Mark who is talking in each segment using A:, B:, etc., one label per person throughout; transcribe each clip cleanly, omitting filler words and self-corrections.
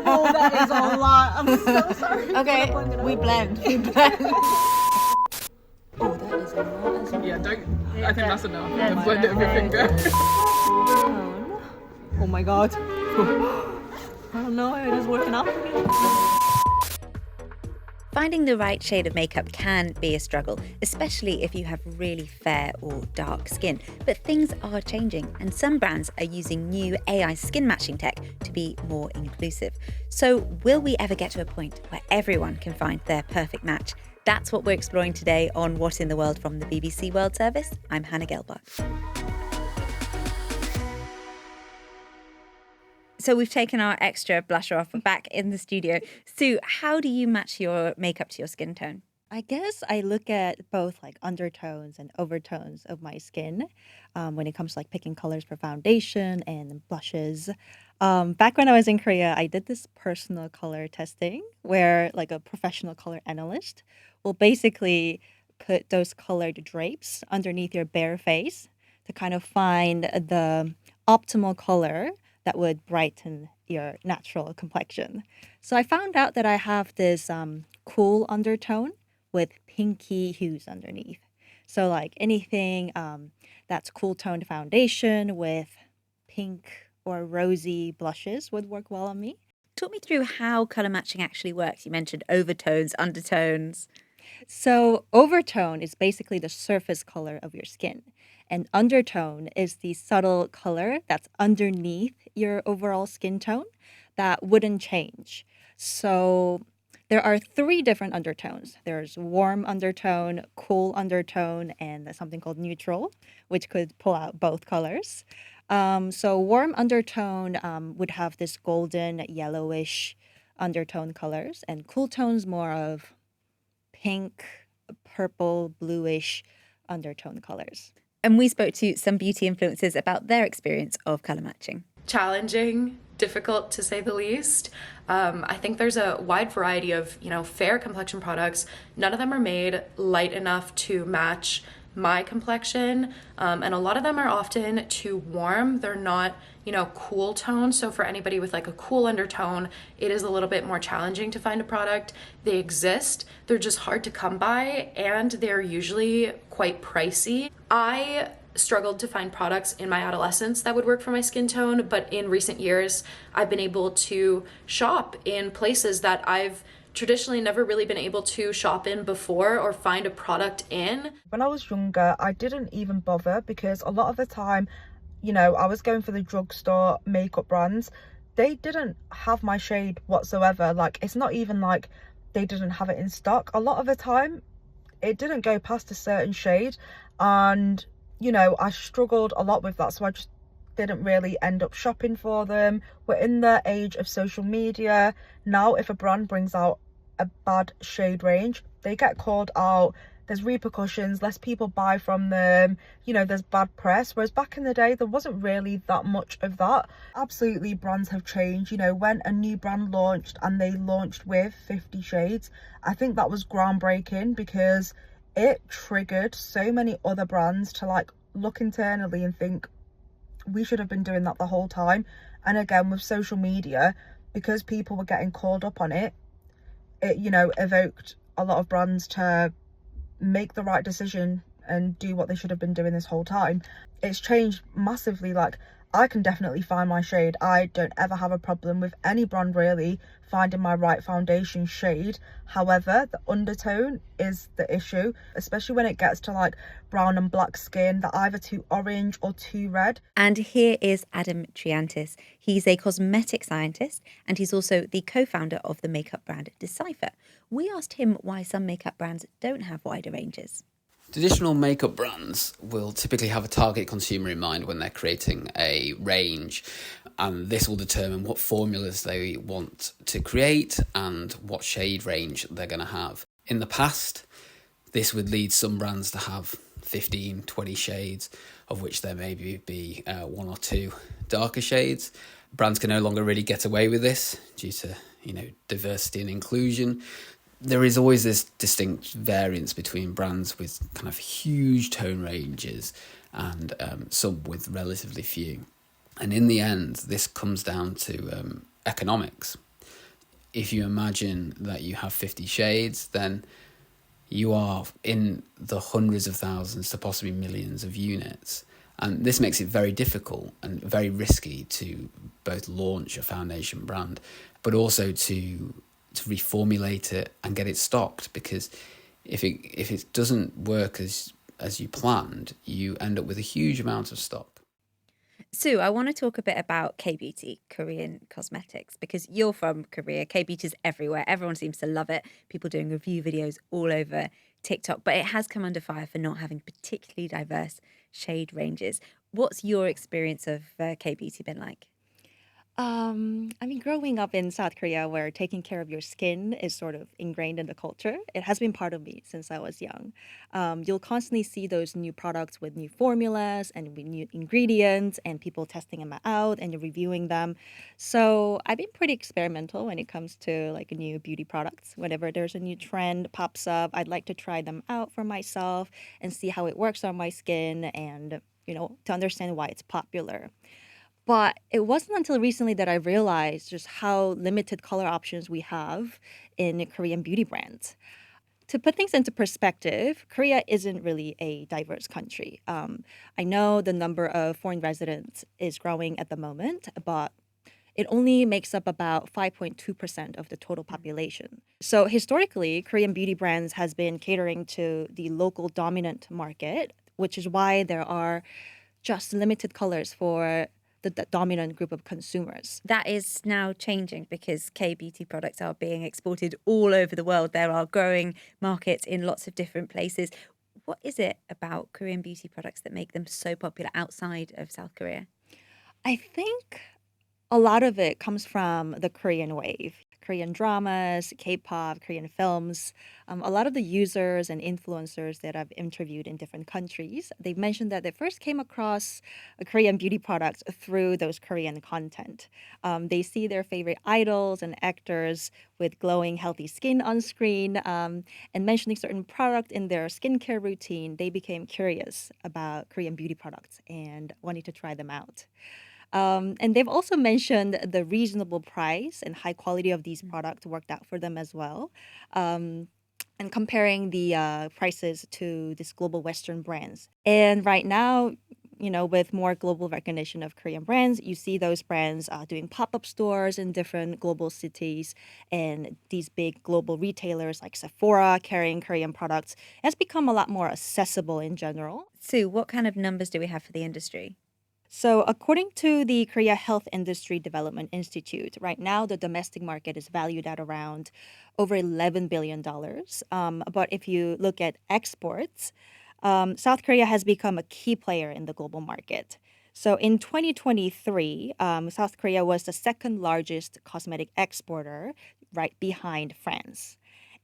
A: Oh, that is a lot. I'm so sorry.
B: Okay, we blend. Oh, that is a lot as well.
C: Yeah, don't. I think that's enough.
B: that's
C: Then blend it with your finger.
A: Oh my god. I don't know, it is working out for me.
B: Finding the right shade of makeup can be a struggle, especially if you have really fair or dark skin. But things are changing, and some brands are using new AI skin matching tech to be more inclusive. So will we ever get to a point where everyone can find their perfect match? That's what we're exploring today on What in the World from the BBC World Service. I'm Hannah Gelbart. So we've taken our extra blusher off back in the studio. Sue, how do you match your makeup to your skin tone?
A: I guess I look at both like undertones and overtones of my skin when it comes to like picking colors for foundation and blushes. Back when I was in Korea, I did this personal color testing where like a professional color analyst will basically put those colored drapes underneath your bare face to kind of find the optimal color that would brighten your natural complexion. So I found out that I have this cool undertone with pinky hues underneath. So like anything that's cool toned foundation with pink or rosy blushes would work well on me.
B: Talk me through how colour matching actually works. You mentioned overtones, undertones.
A: So overtone is basically the surface color of your skin. And undertone is the subtle color that's underneath your overall skin tone that wouldn't change. So there are three different undertones. There's warm undertone, cool undertone, and something called neutral, which could pull out both colors. So warm undertone would have this golden, yellowish undertone colors, and cool tones more of pink, purple, bluish undertone colors.
B: And we spoke to some beauty influencers about their experience of colour matching.
D: Challenging, difficult to say the least. I think there's a wide variety of, fair complexion products. None of them are made light enough to match my complexion, and a lot of them are often too warm. They're not, cool tones. So for anybody with like a cool undertone, it is a little bit more challenging to find a product. They exist, they're just hard to come by, and they're usually quite pricey. I struggled to find products in my adolescence that would work for my skin tone, but in recent years, I've been able to shop in places that I've traditionally never really been able to shop in before or find a product in.
E: When I was younger, I didn't even bother because a lot of the time, I was going for the drugstore makeup brands. They didn't have my shade whatsoever. Like, it's not even like they didn't have it in stock. A lot of the time, it didn't go past a certain shade, and I struggled a lot with that, so I just didn't really end up shopping for them. We're in the age of social media now. If a brand brings out a bad shade range, they get called out. There's repercussions, less people buy from them, there's bad press. Whereas back in the day, there wasn't really that much of that. Absolutely, brands have changed. When a new brand launched and they launched with 50 shades, I think that was groundbreaking because it triggered so many other brands to like look internally and think, we should have been doing that the whole time. And again, with social media, because people were getting called up on it, evoked a lot of brands to make the right decision and do what they should have been doing this whole time. It's changed massively. Like, I can definitely find my shade. I don't ever have a problem with any brand really finding my right foundation shade. However, the undertone is the issue, especially when it gets to like brown and black skin that are either too orange or too red.
B: And here is Adam Triantis. He's a cosmetic scientist, and he's also the co-founder of the makeup brand Dcypher. We asked him why some makeup brands don't have wider ranges.
F: Traditional makeup brands will typically have a target consumer in mind when they're creating a range, and this will determine what formulas they want to create and what shade range they're going to have. In the past, this would lead some brands to have 15, 20 shades, of which there may be one or two darker shades. Brands can no longer really get away with this due to, diversity and inclusion. There is always this distinct variance between brands with kind of huge tone ranges and some with relatively few. And in the end, this comes down to economics. if you imagine that you have 50 shades, then you are in the hundreds of thousands to possibly millions of units. And this makes it very difficult and very risky to both launch a foundation brand, but also to reformulate it and get it stocked, because if it doesn't work as you planned, you end up with a huge amount of stock.
B: Soo, I want to talk a bit about K-beauty, Korean cosmetics, because you're from Korea. K-beauty is everywhere. Everyone seems to love it. People doing review videos all over TikTok, but it has come under fire for not having particularly diverse shade ranges. What's your experience of K-beauty been like?
A: I mean, growing up in South Korea, where taking care of your skin is sort of ingrained in the culture, it has been part of me since I was young. You'll constantly see those new products with new formulas and with new ingredients, and people testing them out and you're reviewing them. So I've been pretty experimental when it comes to like new beauty products. Whenever there's a new trend pops up, I'd like to try them out for myself and see how it works on my skin, and to understand why it's popular. But it wasn't until recently that I realized just how limited color options we have in Korean beauty brands. To put things into perspective, Korea isn't really a diverse country. I know the number of foreign residents is growing at the moment, but it only makes up about 5.2% of the total population. So historically, Korean beauty brands has been catering to the local dominant market, which is why there are just limited colors for the dominant group of consumers.
B: That is now changing because K-beauty products are being exported all over the world. There are growing markets in lots of different places. What is it about Korean beauty products that make them so popular outside of South Korea?
A: I think a lot of it comes from the Korean wave. Korean dramas, K-pop, Korean films. A lot of the users and influencers that I've interviewed in different countries, they've mentioned that they first came across Korean beauty products through those Korean content. They see their favorite idols and actors with glowing, healthy skin on screen, and mentioning certain product in their skincare routine. They became curious about Korean beauty products and wanted to try them out. And they've also mentioned the reasonable price and high quality of these products worked out for them as well. And comparing the prices to these global Western brands. And right now, with more global recognition of Korean brands, you see those brands doing pop-up stores in different global cities, and these big global retailers like Sephora carrying Korean products has become a lot more accessible in general.
B: Soo, what kind of numbers do we have for the industry?
A: So, according to the Korea Health Industry Development Institute, right now the domestic market is valued at around over $11 billion. But if you look at exports, South Korea has become a key player in the global market. So, in 2023, South Korea was the second largest cosmetic exporter, right behind France.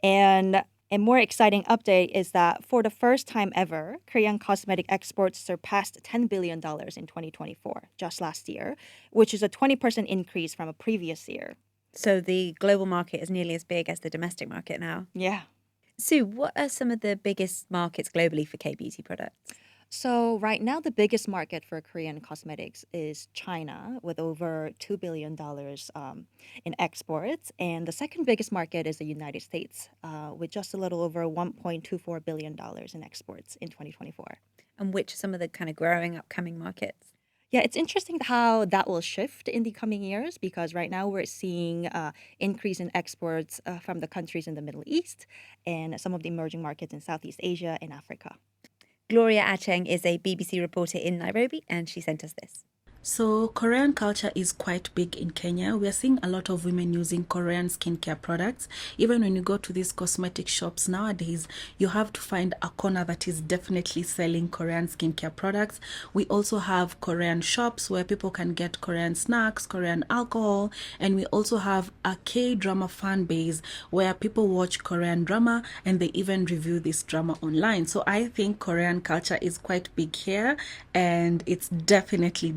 A: And a more exciting update is that for the first time ever, Korean cosmetic exports surpassed $10 billion in 2024, just last year, which is a 20% increase from a previous year.
B: So the global market is nearly as big as the domestic market now.
A: Yeah.
B: Soo, what are some of the biggest markets globally for K-beauty products?
A: So right now, the biggest market for Korean cosmetics is China, with over $2 billion in exports. And the second biggest market is the United States, with just a little over $1.24 billion in exports in 2024.
B: And which are some of the kind of growing upcoming markets?
A: Yeah, it's interesting how that will shift in the coming years, because right now we're seeing increase in exports from the countries in the Middle East and some of the emerging markets in Southeast Asia and Africa.
B: Gloria Achieng is a BBC reporter in Nairobi, and she sent us this.
G: So Korean culture is quite big in Kenya. We are seeing a lot of women using Korean skincare products. Even when you go to these cosmetic shops nowadays, you have to find a corner that is definitely selling Korean skincare products. We also have Korean shops where people can get Korean snacks, Korean alcohol, and we also have a K-drama fan base where people watch Korean drama and they even review this drama online. So I think Korean culture is quite big here, and it's definitely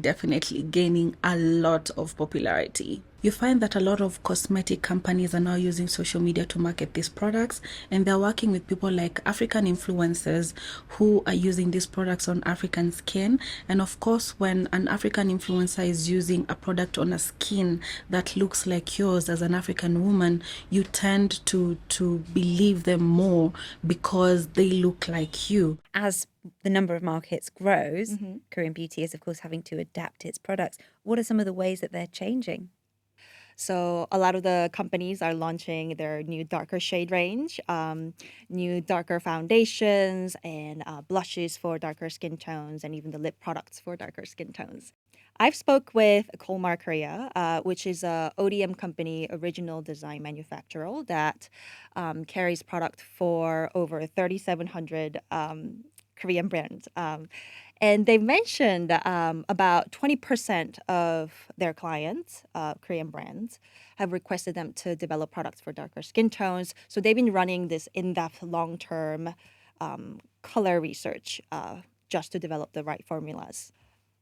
G: gaining a lot of popularity. You find that a lot of cosmetic companies are now using social media to market these products, and they're working with people like African influencers who are using these products on African skin. And of course, when an African influencer is using a product on a skin that looks like yours as an African woman, you tend to believe them more because they look like you.
B: As the number of markets grows, Korean beauty is, of course, having to adapt its products. What are some of the ways that they're changing?
A: So a lot of the companies are launching their new darker shade range, new darker foundations and blushes for darker skin tones, and even the lip products for darker skin tones. I've spoke with Kolmar Korea, which is a ODM company, original design manufacturer that carries product for over 3,700 Korean brands. And they mentioned about 20% of their clients, Korean brands, have requested them to develop products for darker skin tones. So they've been running this in-depth, long-term color research just to develop the right formulas.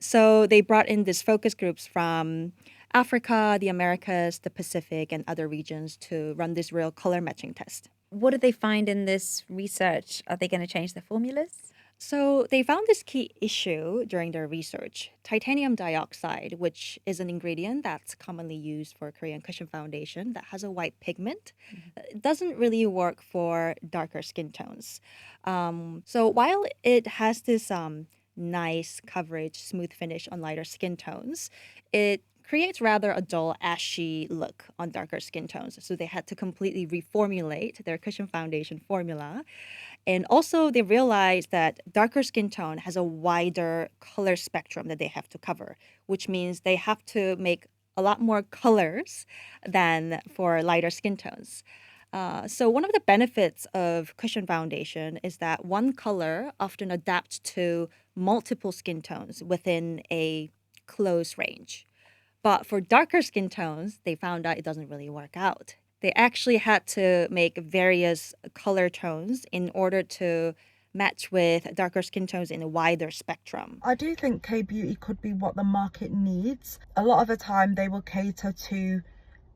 A: So they brought in these focus groups from Africa, the Americas, the Pacific, and other regions to run this real color matching test.
B: What did they find in this research? Are they going to change their formulas?
A: So they found this key issue during their research. Titanium dioxide, which is an ingredient that's commonly used for Korean cushion foundation that has a white pigment, it doesn't really work for darker skin tones. So while it has this nice coverage, smooth finish on lighter skin tones, it creates rather a dull, ashy look on darker skin tones. So they had to completely reformulate their cushion foundation formula. And also, they realized that darker skin tone has a wider color spectrum that they have to cover, which means they have to make a lot more colors than for lighter skin tones. So one of the benefits of cushion foundation is that one color often adapts to multiple skin tones within a close range. But for darker skin tones, they found out it doesn't really work out. They actually had to make various color tones in order to match with darker skin tones in a wider spectrum.
E: I do think K-beauty could be what the market needs. A lot of the time they will cater to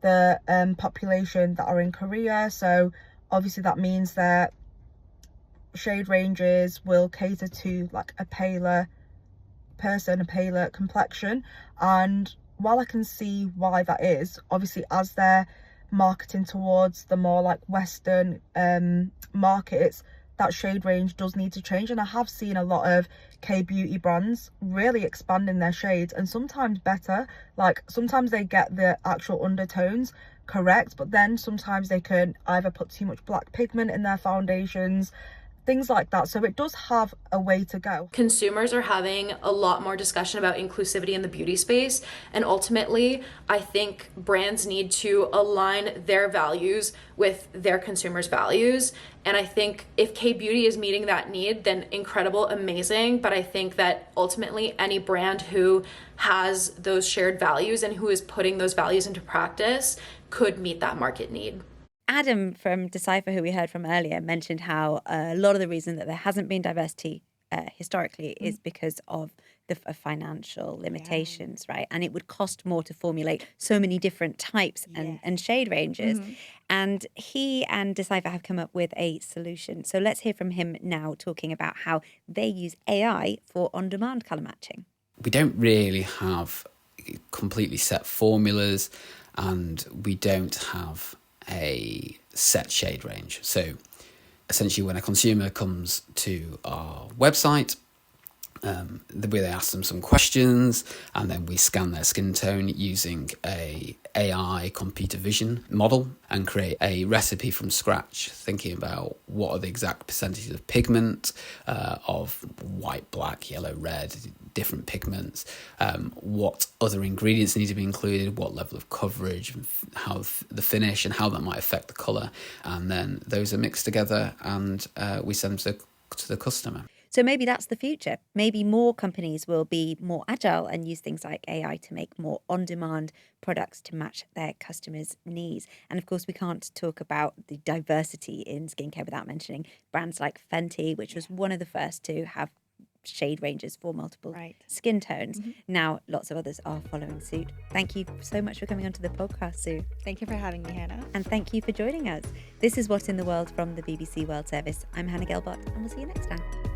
E: the population that are in Korea, so obviously that means that shade ranges will cater to like a paler person, a paler complexion. And while I can see why that is, obviously as they're marketing towards the more like Western markets, that shade range does need to change. And I have seen a lot of K-beauty brands really expanding their shades, and sometimes better. Like sometimes they get the actual undertones correct, but then sometimes they can either put too much black pigment in their foundations, things like that. So it does have a way to go.
D: Consumers are having a lot more discussion about inclusivity in the beauty space. And ultimately, I think brands need to align their values with their consumers' values. And I think if K-beauty is meeting that need, then incredible, amazing. But I think that ultimately any brand who has those shared values and who is putting those values into practice could meet that market need.
B: Adam from Dcypher, who we heard from earlier, mentioned how a lot of the reason that there hasn't been diversity historically is because of the financial limitations, right? And it would cost more to formulate so many different types and shade ranges. And he and Dcypher have come up with a solution. So let's hear from him now, talking about how they use AI for on-demand colour matching.
F: We don't really have completely set formulas, and we don't have a set shade range. So essentially when a consumer comes to our website, we ask them some questions, and then we scan their skin tone using a AI computer vision model and create a recipe from scratch, thinking about what are the exact percentages of pigment, of white, black, yellow, red, different pigments, what other ingredients need to be included, what level of coverage, how the finish, and how that might affect the colour. And then those are mixed together, and we send them to the customer.
B: So maybe that's the future. Maybe more companies will be more agile and use things like AI to make more on-demand products to match their customers' needs. And of course, we can't talk about the diversity in skincare without mentioning brands like Fenty, which was one of the first to have shade ranges for multiple
A: Right.
B: skin tones. Now, lots of others are following suit. Thank you so much for coming onto the podcast, Sue.
A: Thank you for having me, Hannah.
B: And thank you for joining us. This is What's in the World from the BBC World Service. I'm Hannah Gelbart, and we'll see you next time.